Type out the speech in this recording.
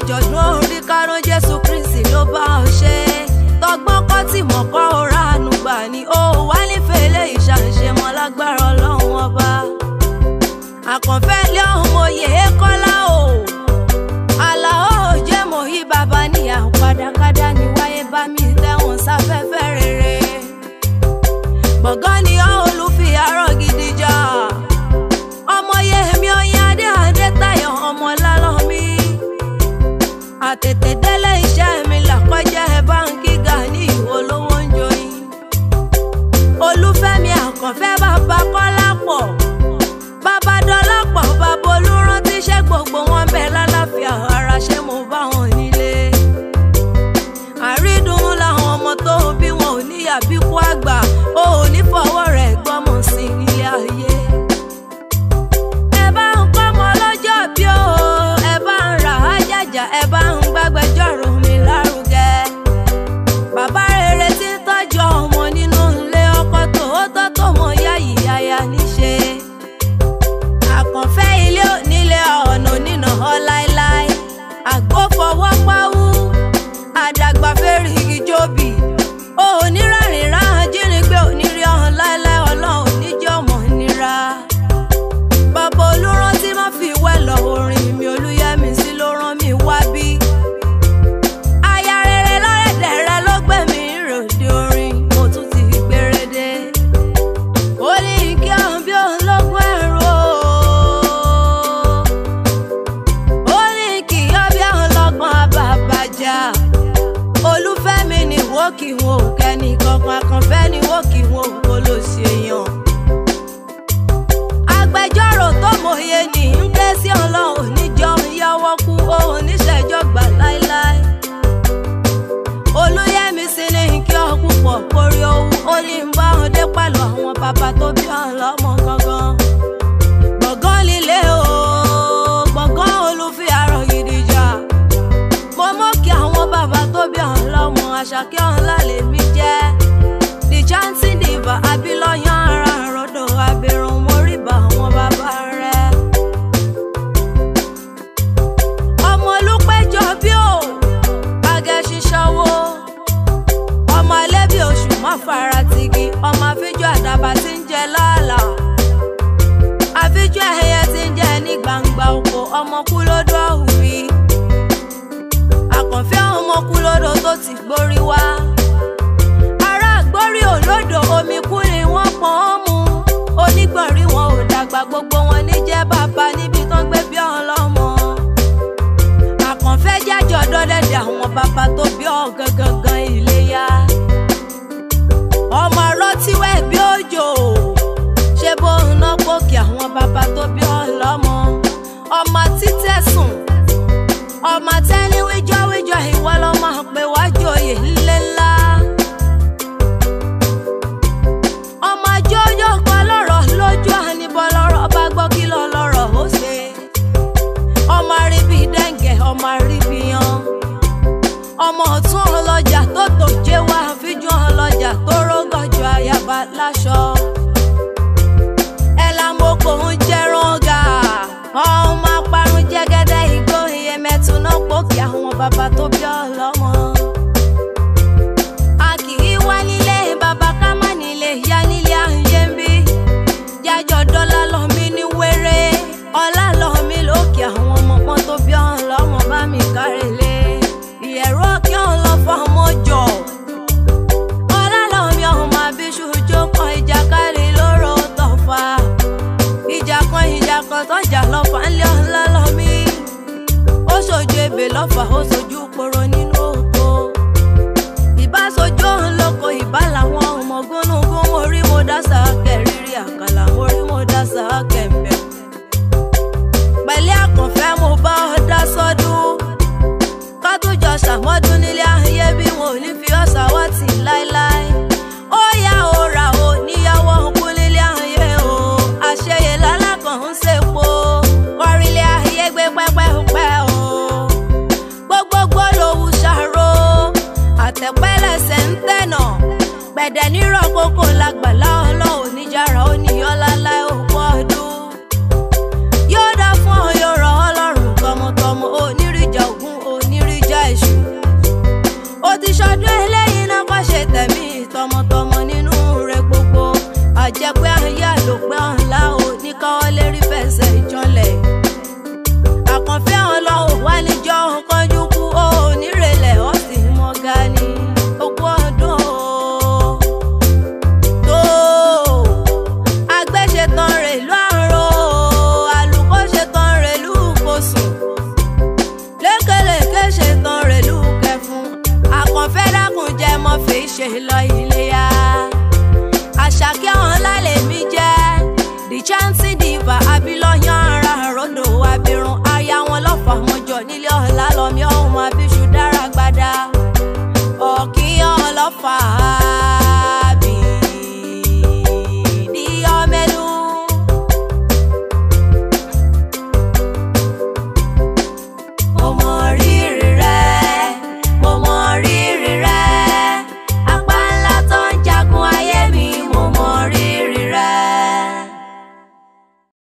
àjọ̀dún orí karùn Jésù Kristi ló bá ọ ṣe tọgbọ́n kọ́ tí mọ̀ kọ́ ọ̀rá ànúgbà ni ó wá nífẹ̀ẹ́ ilé ìṣàǹṣe mọ́ lágbára Ọlọ́run ọba àkànfẹ́ lé ọmọ òye kọ́lá o àlàó jẹ́ mọ̀ yí bàbá níyà padàkádà ní wáyé bá mi tẹ̀wọ̀n sáfẹ́fẹ́ rere gbọ̀ngàn ni ọ́ olùfi àárọ̀ gidi jà ọmọ yẹmi ọyìn adé tayọ̀ ọmọ lálọ́ mi àtètè délé iṣẹ́ mi làkọjá ẹ̀ báńkì gà ní ìwọ lówó ń joyin olúfẹ́mi àkànfẹ́ bàbá kọ́lá pọ̀ bàbá dọ́là pọ̀ bàbá olúrántí ṣe gbogbo wọn bẹ̀ lálàáfíà ara ṣé mo bá wọn nílé àrídùn làwọn ọmọ tó bí wọn ò níyà bí kú àgbà ó ò ní fọwọ́ rẹ̀ gbọ́mọ̀ sí ilé ayé ẹ bá ń kọ́mọ lọ́jọ́ bí ó ẹ bá ń rà á jàjà ẹ bá ń gbàgbẹ́jọ́rò mi lárugẹ bàbá rere tí ń tọ́jú ọmọ nínú ilé ọkọ tòótọ́ tó mọ yáyìyáyà níṣe àkànfẹ́ ilé onílé ọ̀nà onínà ọ láéláé àgbófọwọ́ pawú àdàgbà fẹ́rì igi jóbi ó onírànrìn rán ajínigbé onírí ọ̀hún láéláé Ọlọ́run níjọ́ ọmọ nira bàbá olúrántí má fi wẹ́lọ̀ orin mi olúyẹmí sí ló rán mi wá bí aya rere lọ́rẹ̀dẹ̀ rẹ ló gbé mi ròde orin mo tún ti gbérédé ó ní kí ọ̀hún bí òun lógún ẹ̀rọ ó ní kí ọ́ bí ọ̀hún lọ́gbọ́n àbàbàjà olúfẹ́mi ni wó kí wọn ò kẹ́ni kankan àkànfẹ́ ni wó kí wọn ò kó ló ṣe yàn agbẹjọ́rò tó mòye ní ń ké sí Ọlọ́run níjọ́ yọwọ́ kú òun níṣẹ́jọ́ gbà láéláé olúyẹmí sí ní kí ọ púpọ̀ kórí owó ó ní ń bá wọn dé pẹ̀lú àwọn bàbá tó bí ọ̀hún lọ́mọ gangan gbọ̀ngàn líle o gbọ̀ngàn olùfi àárọ̀ gidi jà mo mọ̀ kí àwọn bàbá tó bí ọ̀hún lọ́mọ àṣàkẹ́ ọ̀hún lálẹ́ mi jẹ́ the chanting diva abilọ́yàn ara rọ́dọ̀ abirùn mórí bá àwọn bàbá rẹ̀ ọmọ olùpẹ̀jọ bí o agẹ́ṣiṣọ́wó ọmọ ẹlẹ́bí oṣù má fara tigi ọmọ àfijọ́ àdàbà tí ń jẹ láàlà àfijọ́ ẹyẹ tí ń jẹ ní gbangba oko ọmọ kú lódò àhùbí àkànfẹ́ ọmọ kú lódò tó ti gbórí wá ará gbórí olódò omi kú ni wọ́n pọ́n ọ́n mu onígbọ̀nrín wọn ò dàgbà gbogbo wọn ní jẹ́ bàbá níbi tán gbé bí ọ̀hún lọ́mọ àkànfẹ́ jájọ́ dọ́dẹ̀dẹ̀ àwọn bàbá tó bí ọ̀ gangan Iléyá ọmọ rọtíwẹ̀ bí òjò ṣé bó ń ná gbòkè àwọn bàbá tó bí ọ̀ lọ́mọ ọmọ títẹ̀sùn ọmọ tẹ́ni wíjọ́wíjọ́ ìwọ lọ́mọ pé wájú oyè ńlẹ́ ńlá ọmọ jójó kan lọ́rọ̀ lójú àníbọ̀ lọ́rọ̀ bá gbọ́ kí lọ lọ́rọ̀ ó ṣe ọmọ àríbí dẹ́ǹgẹ̀ ọmọ àríbí yan ọmọ ọ̀tún ọlọ́jà tó tó jẹ́ wá fíjú ọlọ́jà tó rógọ́jọ àyàbá láṣọ ẹ̀làmọ́kò ń jẹ́rán ga ọmọ aparun jẹ́gẹ́dẹ́ igbó iye mẹ́tún náà pòkì àwọn bàbá tó bí ọlọ́mọ a kì í wá nílé bàbá ká má nílé ìyá nílé àyè ń bí jájọ dọ́là lọ́mí ní wéré ọlá lọ́mí lókè àwọn ọmọ pọ́n tó bí ọlọ́mọ bá mi kárẹ̀lé ìyẹ̀rọ kí ọ̀hún lọ fọmọ jọ ọlá lọ́mí ọmọ àbíṣu jókòó ìjàkadì lóró tọ̀fà ìjà kan tọ́jà lọ́fà ńlẹ́ ọ̀la lọ́mí ó ṣojú ebè lọ́fà ó ṣojú poro nínú oko ìbá ṣojú òun lóko ìbá làwọn ọmọ gúnugún mo rí mo dásà kẹrìírí àkàlà mo rí mo dásà kẹ̀mbẹ̀ pẹ̀lẹ́ àkànfẹ́ mo bá ọ dá sọ́dún ká tó jọ ṣàmọ́dún nílé ayé bí wọn ò ní fi ọ̀sà wá tì láéláé ó yá ó ra ó níyàwó òkú nílé ayé o àṣeyẹ lálákàn ń ṣèpo kọrílé ayé gbé pẹ́pẹ́pẹ́ o gbogbogbò lòwú ṣàrò àtẹ̀pẹ́lẹsẹ̀ ń tẹ̀nà gbẹ̀dẹ̀ nírọ̀ kókó lágbàlá ọlọ́run níjàrá ó níyọ́ láláì òkú ọdún yóò dá fún ọ yóò rọ ọlọ́run tọmọtọmọ onírìjà ògún ti ṣọdún eléyìí náà kọ́ ṣe tẹ̀mí tọmọtọmọ nínú rẹ̀ gbogbo. àjẹpẹ́ àyà ló pẹ́ ọ̀la ò ní káwọ́ lérí fẹsẹ̀ ìjọlẹ̀. àkànfẹ́ ọlọ́run wá níjọ́ kánjú kú ó nírèlẹ̀ ó sì mọ́gá ní ogún ọdún tó. àgbẹ̀ ṣetán rẹ̀ lú àrò àlùkò ṣetán rẹ̀ lú kòsùn lékelèké ṣetán rẹ̀ lú kẹfún. àkànfẹ́ dákun jẹ́ mọ́ fi ṣe lọ ilé.